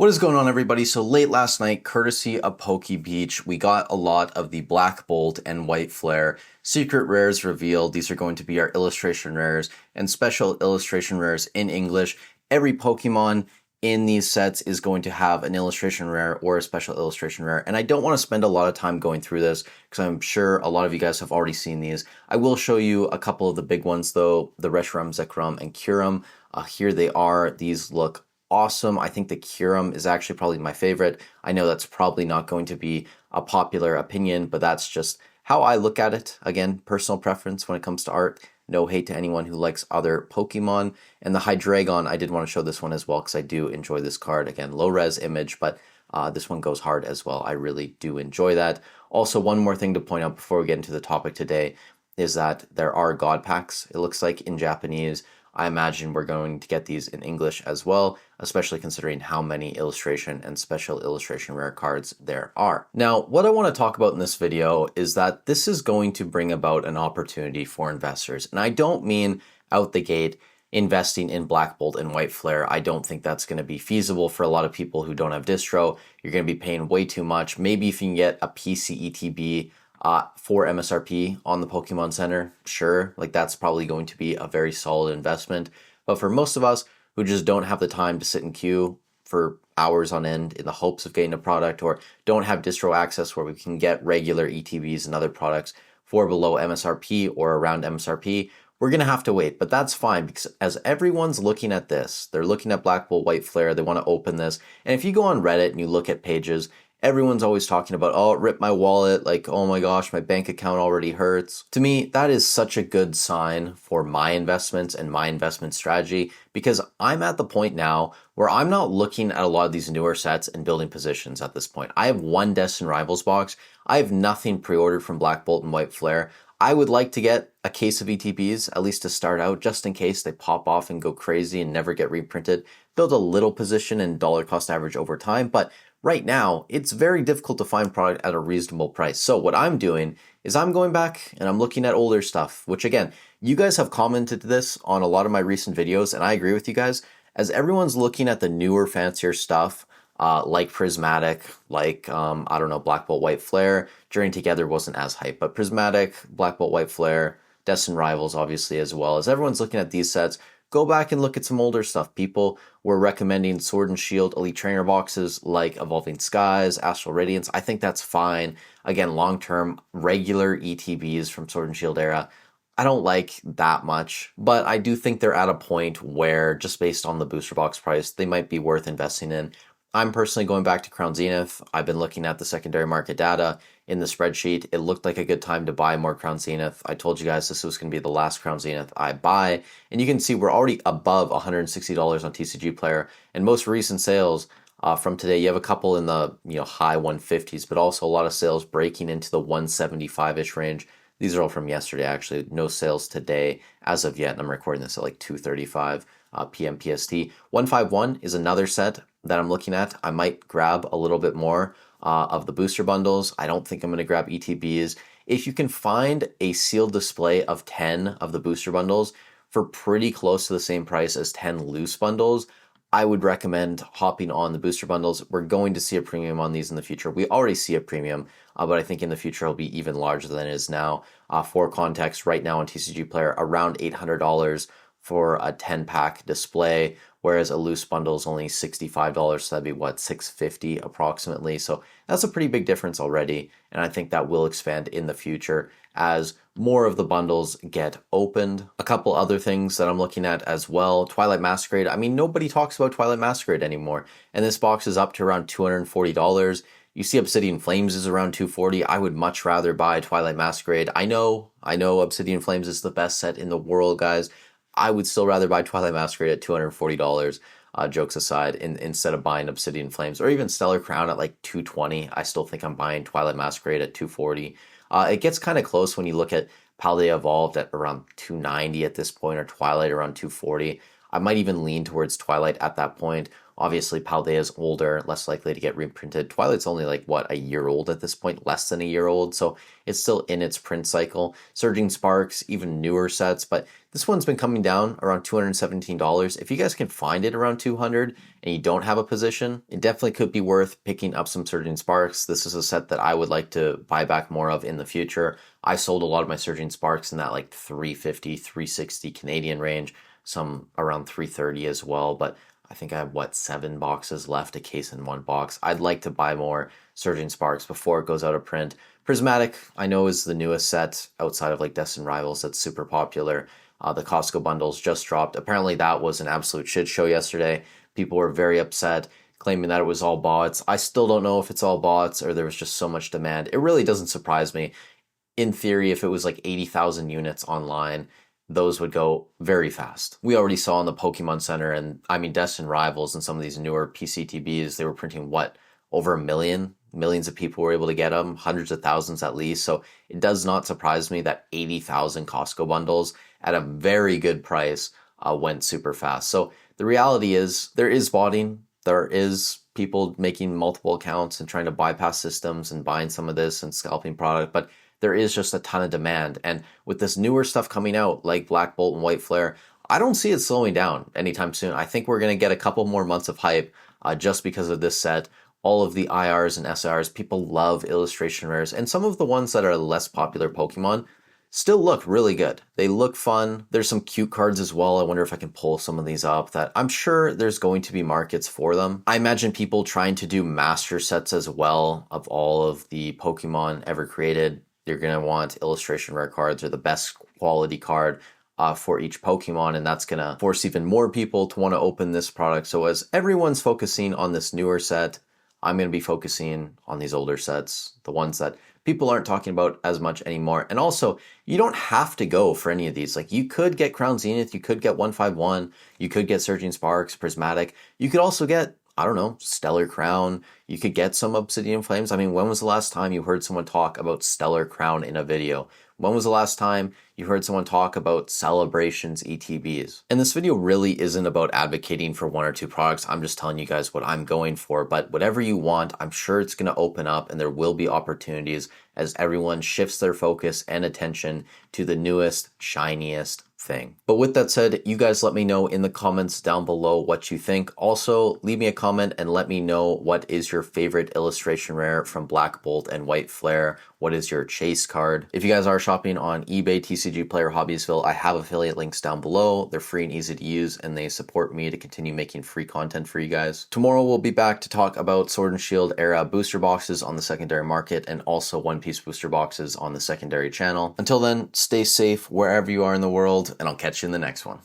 What is going on, everybody? So late last night, courtesy of Poke Beach, we got a lot of the Black Bolt and White Flare secret rares revealed. These are going to be our illustration rares and special illustration rares in English. Every Pokemon in these sets is going to have an illustration rare or a special illustration rare. And I don't want to spend a lot of time going through this because I'm sure a lot of you guys have already seen these. I will show you a couple of the big ones though, the Reshiram, Zekrom, and Kyurem. Here they are. These look awesome. I think the Kyurem is actually probably my favorite. I know that's probably not going to be a popular opinion, but that's just how I look at it. Again, personal preference when it comes to art. No hate to anyone who likes other Pokemon. And the Hydreigon, I did want to show this one as well because I do enjoy this card. Again, low res image, but this one goes hard as well. I really do enjoy that. Also, one more thing to point out before we get into the topic today is that there are God packs, it looks like, in Japanese. I imagine we're going to get these in English as well, especially considering how many illustration and special illustration rare cards there are. Now, what I want to talk about in this video is that this is going to bring about an opportunity for investors. And I don't mean out the gate investing in Black Bolt and White Flare. I don't think that's going to be feasible for a lot of people who don't have distro. You're going to be paying way too much. Maybe if you can get a PCETB for MSRP on the Pokemon Center, sure, like that's probably going to be a very solid investment. But for most of us who just don't have the time to sit in queue for hours on end in the hopes of getting a product, or don't have distro access where we can get regular ETBs and other products for below MSRP or around MSRP, we're going to have to wait. But that's fine because as everyone's looking at this, they're looking at Black Bolt, White Flare, they want to open this. And if you go on Reddit and you look at pages, everyone's always talking about, oh, it ripped my wallet, like, oh my gosh, my bank account already hurts. To me, that is such a good sign for my investments and my investment strategy because I'm at the point now where I'm not looking at a lot of these newer sets and building positions at this point. I have one Destined Rivals box. I have nothing pre-ordered from Black Bolt and White Flare. I would like to get a case of ETBs, at least to start out, just in case they pop off and go crazy and never get reprinted. Build a little position and dollar cost average over time, but right now, it's very difficult to find product at a reasonable price. So what I'm doing is I'm going back and I'm looking at older stuff, which again, you guys have commented this on a lot of my recent videos, and I agree with you guys. As everyone's looking at the newer, fancier stuff, like Prismatic, like, I don't know, Black Bolt, White Flare, Journey Together wasn't as hype, but Prismatic, Black Bolt, White Flare, Destined Rivals, obviously, as well. As everyone's looking at these sets, go back and look at some older stuff. People were recommending Sword and Shield Elite Trainer boxes like Evolving Skies, Astral Radiance. I think that's fine. Again, long-term, regular ETBs from Sword and Shield era, I don't like that much, but I do think they're at a point where, just based on the booster box price, they might be worth investing in. I'm personally going back to Crown Zenith. I've been looking at the secondary market data in the spreadsheet. It looked like a good time to buy more Crown Zenith. I told you guys this was going to be the last Crown Zenith I buy. And you can see we're already above $160 on TCG Player. And most recent sales from today, you have a couple in the high 150s, but also a lot of sales breaking into the 175-ish range. These are all from yesterday, actually. No sales today as of yet. And I'm recording this at like 2:35 p.m. PST. 151 is another set that I'm looking at. I might grab a little bit more of the booster bundles. I don't think I'm going to grab ETBs. If you can find a sealed display of 10 of the booster bundles for pretty close to the same price as 10 loose bundles, I would recommend hopping on the booster bundles. We're going to see a premium on these in the future. We already see a premium, but I think in the future it'll be even larger than it is now. For context, right now on TCG Player, around $800 for a 10-pack display, whereas a loose bundle is only $65, so that'd be what, $650 approximately. So that's a pretty big difference already, and I think that will expand in the future as more of the bundles get opened. A couple other things that I'm looking at as well. Twilight Masquerade. I mean, nobody talks about Twilight Masquerade anymore, and this box is up to around $240. You see Obsidian Flames is around $240. I would much rather buy Twilight Masquerade. I know Obsidian Flames is the best set in the world, guys. I would still rather buy Twilight Masquerade at $240, jokes aside, instead of buying Obsidian Flames, or even Stellar Crown at like $220. I still think I'm buying Twilight Masquerade at $240. It gets kind of close when you look at Paldea Evolved at around $290 at this point, or Twilight around $240. I might even lean towards Twilight at that point. Obviously, Paldea is older, less likely to get reprinted. Twilight's only like, what, a year old at this point? Less than a year old, so it's still in its print cycle. Surging Sparks, even newer sets, but this one's been coming down around $217. If you guys can find it around 200 and you don't have a position, it definitely could be worth picking up some Surging Sparks. This is a set that I would like to buy back more of in the future. I sold a lot of my Surging Sparks in that like 350, 360 Canadian range, some around 330 as well, but I think I have, 7 boxes left, a case in one box. I'd like to buy more Surging Sparks before it goes out of print. Prismatic, I know, is the newest set outside of like Destined Rivals that's super popular. The Costco bundles just dropped. Apparently that was an absolute shit show yesterday. People were very upset, claiming that it was all bots. I still don't know if it's all bots or there was just so much demand. It really doesn't surprise me. In theory, if it was like 80,000 units online, those would go very fast. We already saw in the Pokemon Center and Destined Rivals and some of these newer PCTBs, they were printing over 1 million? Millions of people were able to get them, hundreds of thousands at least. So it does not surprise me that 80,000 Costco bundles at a very good price went super fast. So the reality is there is botting. There is people making multiple accounts and trying to bypass systems and buying some of this and scalping product, but there is just a ton of demand. And with this newer stuff coming out, like Black Bolt and White Flare, I don't see it slowing down anytime soon. I think we're going to get a couple more months of hype just because of this set. All of the IRs and SRs, people love illustration rares. And some of the ones that are less popular Pokemon still look really good. They look fun. There's some cute cards as well. I wonder if I can pull some of these up that I'm sure there's going to be markets for them. I imagine people trying to do master sets as well of all of the Pokemon ever created. You're going to want illustration rare cards or the best quality card for each Pokemon, and that's going to force even more people to want to open this product. So as everyone's focusing on this newer set, I'm going to be focusing on these older sets, the ones that people aren't talking about as much anymore. And also, you don't have to go for any of these. Like, you could get Crown Zenith, you could get 151, you could get Surging Sparks, Prismatic. You could also get, I don't know, Stellar Crown. You could get some Obsidian Flames. I mean, when was the last time you heard someone talk about Stellar Crown in a video? When was the last time you heard someone talk about Celebrations ETBs? And this video really isn't about advocating for one or two products. I'm just telling you guys what I'm going for. But whatever you want, I'm sure it's going to open up and there will be opportunities as everyone shifts their focus and attention to the newest, shiniest thing. But with that said, you guys let me know in the comments down below what you think. Also, leave me a comment and let me know what is your favorite illustration rare from Black Bolt and White Flare. What is your chase card? If you guys are shopping on eBay, TCG Player, Hobbiesville, I have affiliate links down below. They're free and easy to use, and they support me to continue making free content for you guys. Tomorrow we'll be back to talk about Sword and Shield era booster boxes on the secondary market and also One Piece booster boxes on the secondary channel. Until then, stay safe wherever you are in the world, and I'll catch you in the next one.